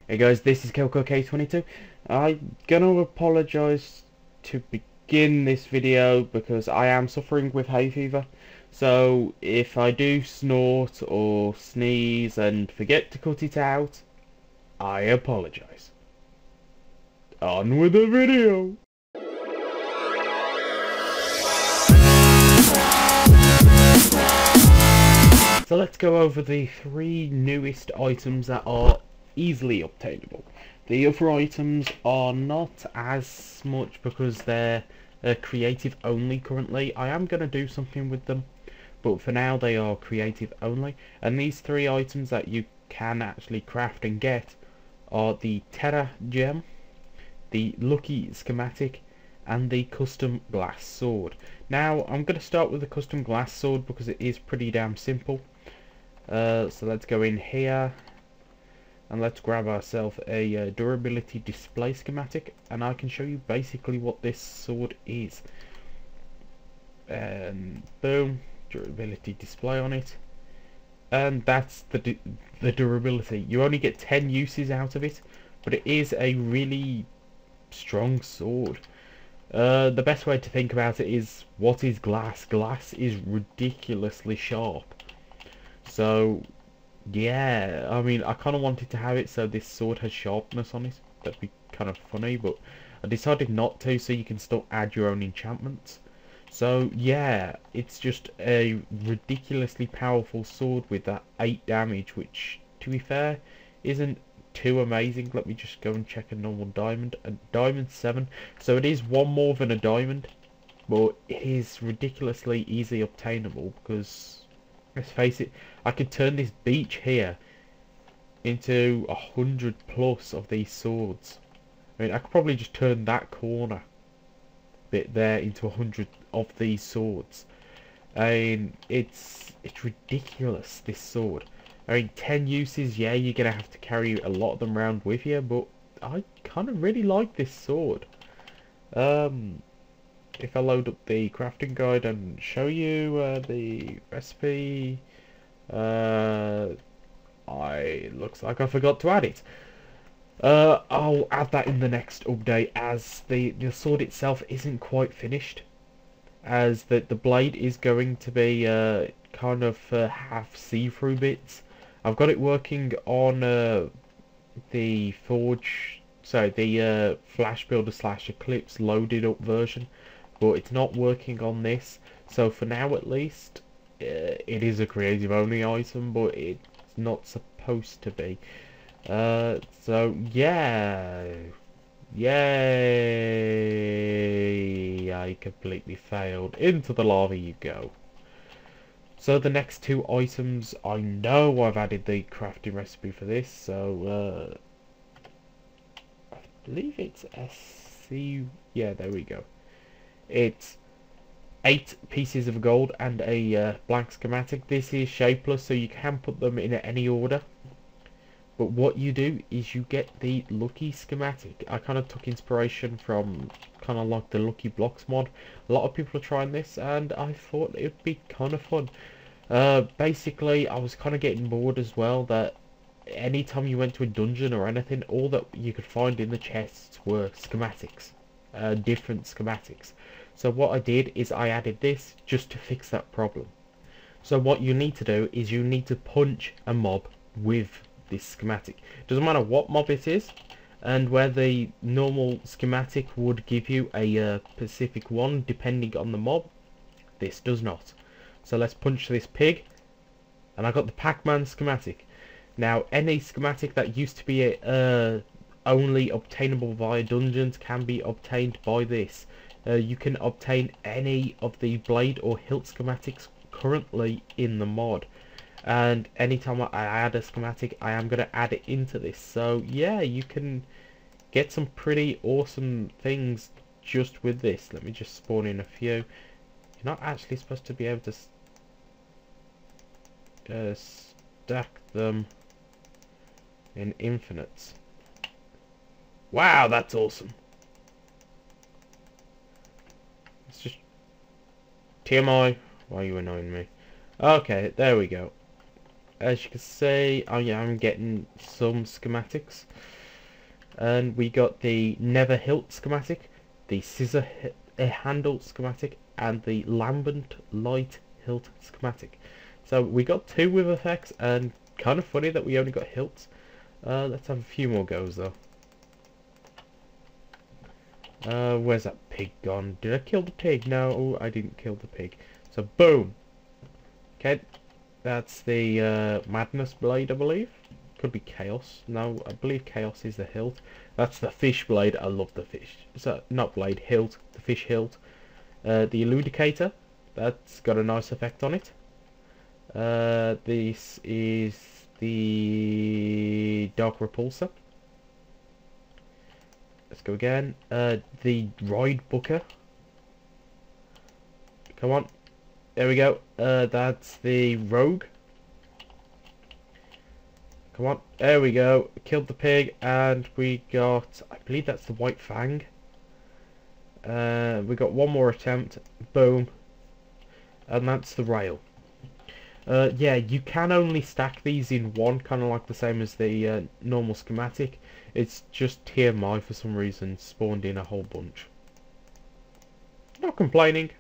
Hey guys, this is KilcoK22. I'm gonna apologise to begin this video because I am suffering with hay fever. So if I do snort or sneeze and forget to cut it out, I apologise. On with the video! So let's go over the three newest items that are easily obtainable. The other items are not as much because they're creative only currently. I am going to do something with them, but for now they are creative only. And these three items that you can actually craft and get are the Tera Gem, the Lucky Schematic, and the Custom Glass Sword. Now I'm going to start with the Custom Glass Sword because it is pretty damn simple. So let's go in here and let's grab ourselves a durability display schematic, and I can show you basically what this sword is. And boom, durability display on it, and that's the durability. You only get 10 uses out of it, but it is a really strong sword. The best way to think about it is, what is glass? Glass is ridiculously sharp. So yeah, I mean, I kind of wanted to have it so this sword has sharpness on it. That'd be kind of funny, but I decided not to, so you can still add your own enchantments. So yeah, it's just a ridiculously powerful sword with that 8 damage, which, to be fair, isn't too amazing. Let me just go and check a normal diamond. A diamond 7, so it is one more than a diamond, but it is ridiculously easy obtainable because, let's face it, I could turn this beach here into 100 plus of these swords. I mean, I could probably just turn that corner bit there into 100 of these swords. I mean, it's ridiculous, this sword. I mean, 10 uses, yeah, you're gonna have to carry a lot of them around with you, but I kind of really like this sword. If I load up the crafting guide and show you the recipe, looks like I forgot to add it. I'll add that in the next update, as the sword itself isn't quite finished, as the blade is going to be kind of half see-through bits. I've got it working on the Forge, sorry, the Flash Builder / Eclipse loaded up version, but it's not working on this. So for now at least, it is a creative only item, but it's not supposed to be. So yeah, yay! I completely failed. Into the lava you go. So the next two items, I know I've added the crafting recipe for this, so I believe it's SC. Yeah, there we go. It's 8 pieces of gold and a blank schematic. This is shapeless, so you can put them in any order. But what you do is you get the Lucky Schematic. I kind of took inspiration from kind of like the Lucky Blocks mod. A lot of people are trying this, and I thought it would be kind of fun. Basically, I was kind of getting bored as well, that anytime you went to a dungeon or anything, all that you could find in the chests were schematics. Different schematics. So what I did is I added this just to fix that problem. So what you need to do is you need to punch a mob with this schematic. Doesn't matter what mob it is, and where the normal schematic would give you a specific one depending on the mob, this does not. So let's punch this pig, and I got the Pac-Man schematic. Now any schematic that used to be only obtainable via dungeons can be obtained by this. You can obtain any of the blade or hilt schematics currently in the mod, and anytime I add a schematic, I am going to add it into this. So yeah, you can get some pretty awesome things just with this. Let me just spawn in a few. You're not actually supposed to be able to stack them in infinites. Wow, that's awesome. It's just TMI. Why are you annoying me? Okay, there we go. As you can see, I'm getting some schematics. And we got the never hilt schematic, the scissor handle schematic, and the lambent light hilt schematic. So we got 2 with effects, and kind of funny that we only got hilts. Let's have a few more goes though. Where's that pig gone? Did I kill the pig? No, I didn't kill the pig. So boom. Okay, that's the madness blade, I believe. Could be chaos. No, I believe chaos is the hilt. That's the fish blade. I love the fish. So not blade, hilt. The fish hilt. The eludicator. That's got a nice effect on it. This is the dark repulsor. Let's go again. The ride booker. Come on. There we go. That's the rogue. Come on. There we go. Killed the pig, and we got, I believe that's the white fang. We got one more attempt. Boom. And that's the rail. Yeah, you can only stack these in one, kind of like the same as the normal schematic. It's just TMI for some reason spawned in a whole bunch. Not complaining,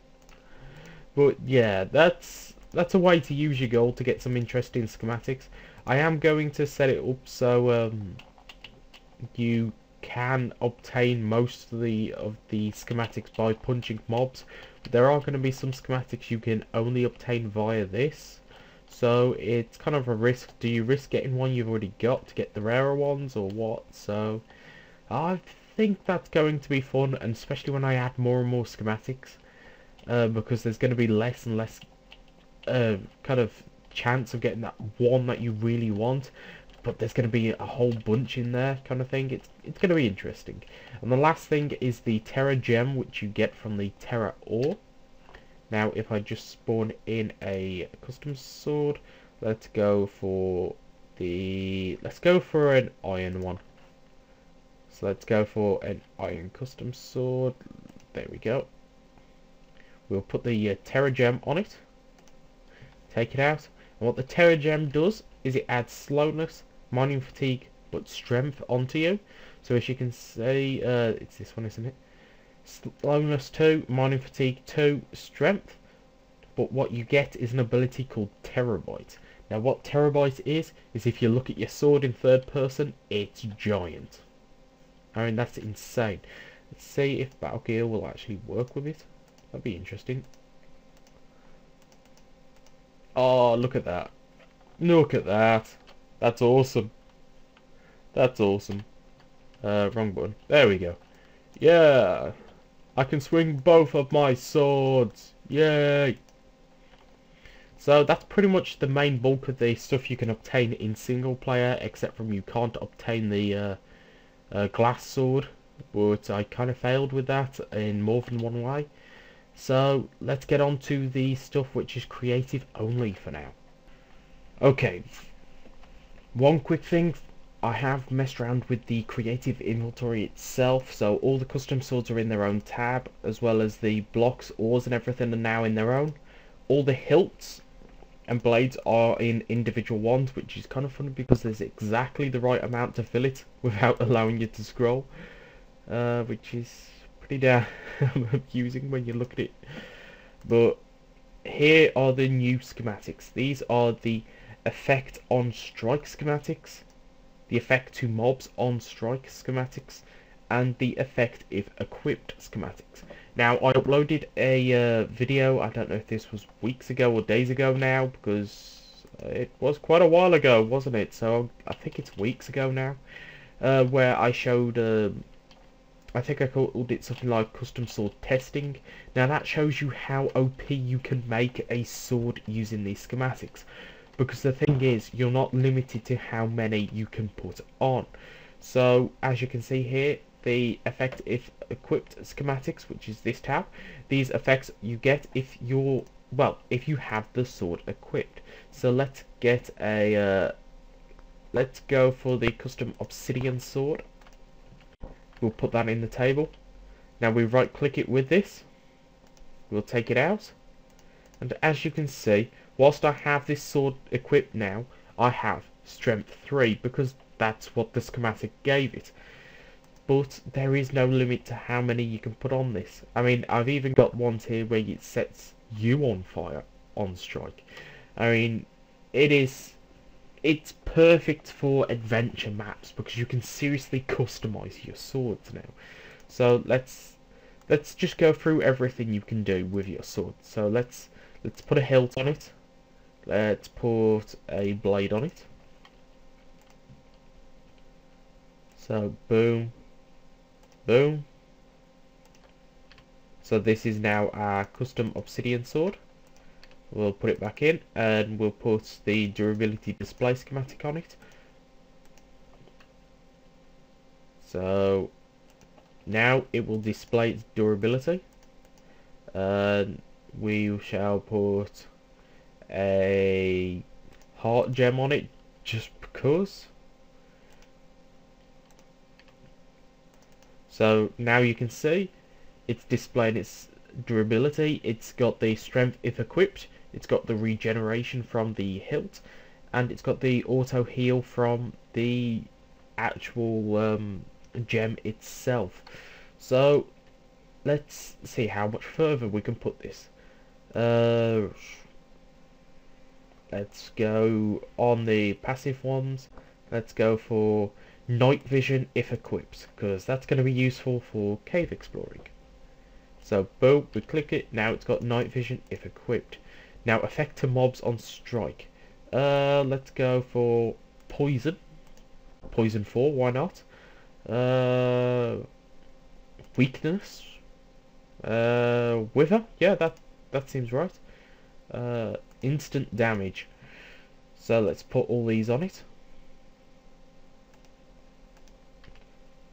but yeah, that's a way to use your gold to get some interesting schematics. I am going to set it up so you can obtain most of the schematics by punching mobs. But there are going to be some schematics you can only obtain via this. So it's kind of a risk. Do you risk getting one you've already got to get the rarer ones, or what? So I think that's going to be fun, and especially when I add more and more schematics, because there's going to be less and less kind of chance of getting that one that you really want, but there's going to be a whole bunch in there, kind of thing. It's going to be interesting. And the last thing is the Tera Gem, which you get from the Tera Ore. Now, if I just spawn in a custom sword, let's go for an iron one. So let's go for an iron custom sword. There we go. We'll put the Tera Gem on it. Take it out. And what the Tera Gem does is it adds slowness, mining fatigue, but strength onto you. So as you can see, it's this one, isn't it? Slowness 2, mining fatigue 2, strength. But what you get is an ability called Terabyte. Now what Terabyte is if you look at your sword in third person, it's giant. I mean, that's insane. Let's see if Battle Gear will actually work with it. That'd be interesting. Oh, look at that. Look at that. That's awesome. That's awesome. Wrong button. There we go. Yeah. I can swing both of my swords. Yay. So that's pretty much the main bulk of the stuff you can obtain in single player, except from you can't obtain the glass sword, but I kind of failed with that in more than one way. So let's get on to the stuff which is creative only for now. Okay, one quick thing. I have messed around with the creative inventory itself, so all the custom swords are in their own tab, as well as the blocks, ores and everything are now in their own. All the hilts and blades are in individual ones, which is kind of funny because there's exactly the right amount to fill it without allowing you to scroll, which is pretty damn amusing when you look at it. But here are the new schematics. These are the effect on strike schematics, the effect to mobs on strike schematics, and the effect if equipped schematics. Now, I uploaded a video, I don't know if this was weeks ago or days ago now, because it was quite a while ago, wasn't it? So I think it's weeks ago now, where I showed, I think I called it something like custom sword testing. Now that shows you how OP you can make a sword using these schematics. Because the thing is, you're not limited to how many you can put on. So, as you can see here, the effect if equipped schematics, which is this tab, these effects you get if you're, well, if you have the sword equipped. So let's get a, let's go for the custom obsidian sword. We'll put that in the table. Now we right click it with this. We'll take it out. And as you can see, whilst I have this sword equipped now, I have strength 3 because that's what the schematic gave it. but there is no limit to how many you can put on this. I mean, I've even got ones here where it sets you on fire on strike. I mean, it's perfect for adventure maps because you can seriously customize your swords now. So let's just go through everything you can do with your sword. So let's put a hilt on it. Let's put a blade on it. So boom, boom. So this is now our custom obsidian sword. We'll put it back in and we'll put the durability display schematic on it. So now it will display its durability. And we shall put a heart gem on it just because. So now you can see it's displaying its durability. It's got the strength if equipped, it's got the regeneration from the hilt, and it's got the auto heal from the actual gem itself. So let's see how much further we can put this. Let's go on the passive ones. Let's go for night vision if equipped, because that's going to be useful for cave exploring. So boom, we click it, now it's got night vision if equipped. Now effect to mobs on strike. Let's go for poison. Poison 4, why not? Weakness. Wither, yeah, that seems right. Instant damage. So let's put all these on it.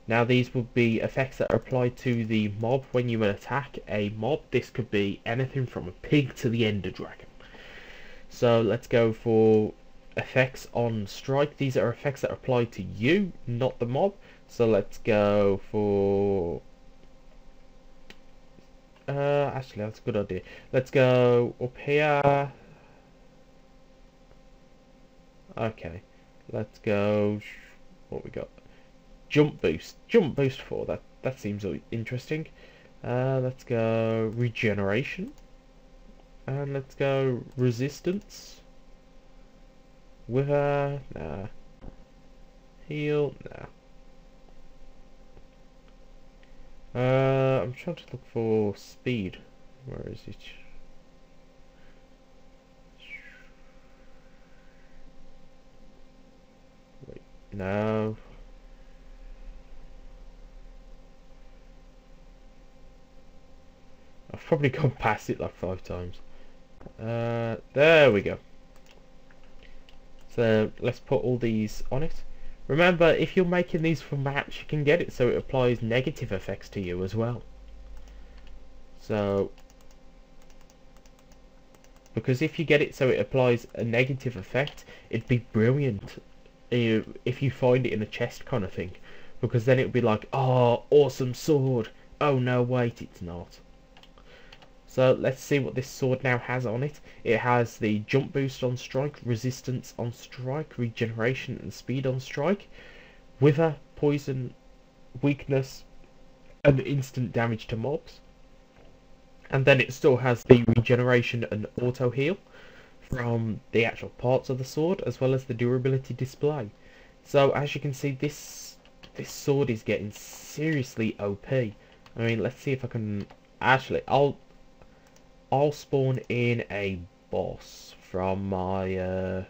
Now these would be effects that are applied to the mob when you attack a mob. This could be anything from a pig to the ender dragon. So let's go for effects on strike. These are effects that are applied to you, not the mob. So let's go for actually that's a good idea. Let's go up here. Okay, let's go. What we got? Jump boost 4. That seems interesting. Let's go regeneration, and let's go resistance. Wither, nah. Heal, nah. I'm trying to look for speed. Where is it? Wait, no. I've probably gone past it like 5 times. There we go. So let's put all these on it. Remember, if you're making these for maps, you can get it so it applies negative effects to you as well. So, because if you get it so it applies a negative effect, it'd be brilliant if you find it in a chest kind of thing. Because then it would be like, oh, awesome sword. Oh no, wait, it's not. So let's see what this sword now has on it. It has the jump boost on strike, resistance on strike, regeneration and speed on strike, wither, poison, weakness, and instant damage to mobs. And then it still has the regeneration and auto heal from the actual parts of the sword, as well as the durability display. So as you can see, this sword is getting seriously OP. I mean, let's see if I can actually. I'll spawn in a boss from my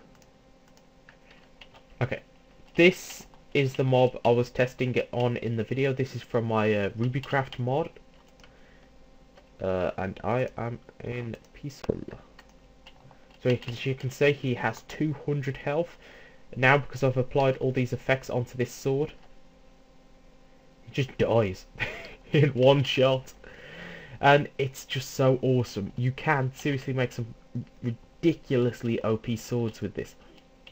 okay, this is the mob I was testing it on in the video. This is from my Rubycraft mod, and I am in peaceful. So as you can see, he has 200 health. Now because I've applied all these effects onto this sword, he just dies in one shot. And it's just so awesome. You can seriously make some ridiculously OP swords with this.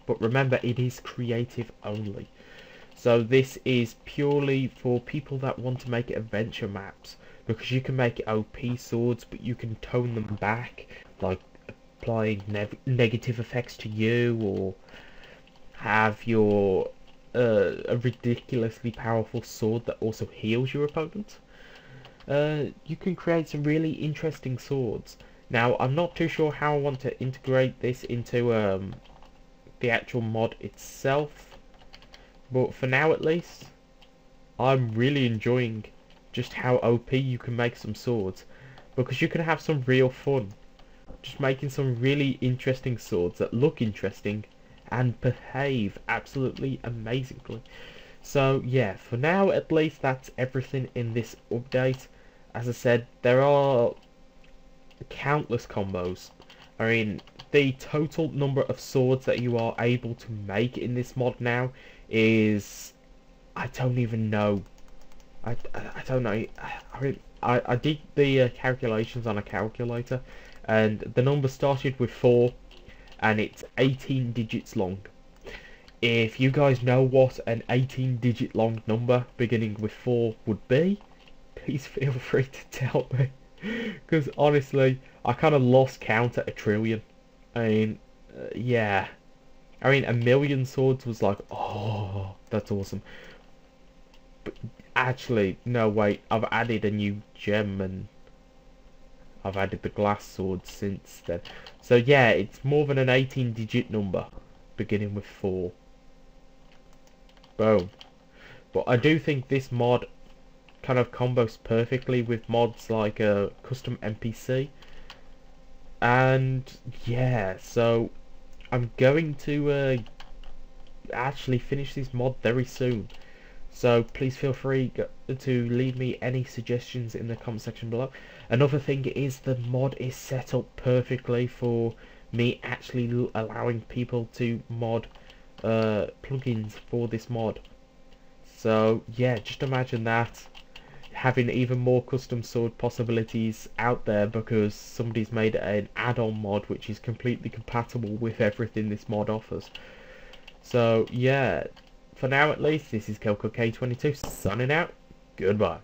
But remember, it is creative only. So this is purely for people that want to make adventure maps. Because you can make OP swords, but you can tone them back. Like applying negative effects to you, or have your a ridiculously powerful sword that also heals your opponent, you can create some really interesting swords. Now, I'm not too sure how I want to integrate this into the actual mod itself, but for now at least, I'm really enjoying just how OP you can make some swords, because you can have some real fun just making some really interesting swords that look interesting and behave absolutely amazingly. So yeah, for now at least that's everything in this update. As I said, there are countless combos. I mean, the total number of swords that you are able to make in this mod now is, I don't even know. I don't know. I did the calculations on a calculator, and the number started with 4, and it's 18 digits long. If you guys know what an 18-digit long number beginning with 4 would be, please feel free to tell me. Because honestly, I kind of lost count at a trillion. I mean, yeah. I mean, a million swords was like, oh, that's awesome. But actually, no, wait, I've added a new gem and I've added the glass sword since then. So yeah, it's more than an 18-digit number, beginning with 4. Boom. But I do think this mod kind of combos perfectly with mods like a custom NPC. And yeah, so I'm going to actually finish this mod very soon. So please feel free to leave me any suggestions in the comment section below. Another thing is the mod is set up perfectly for me actually allowing people to mod plugins for this mod. So yeah, just imagine that, having even more custom sword possibilities out there because somebody's made an add-on mod which is completely compatible with everything this mod offers. So yeah, for now at least, this is KelcoK22 signing out. Goodbye.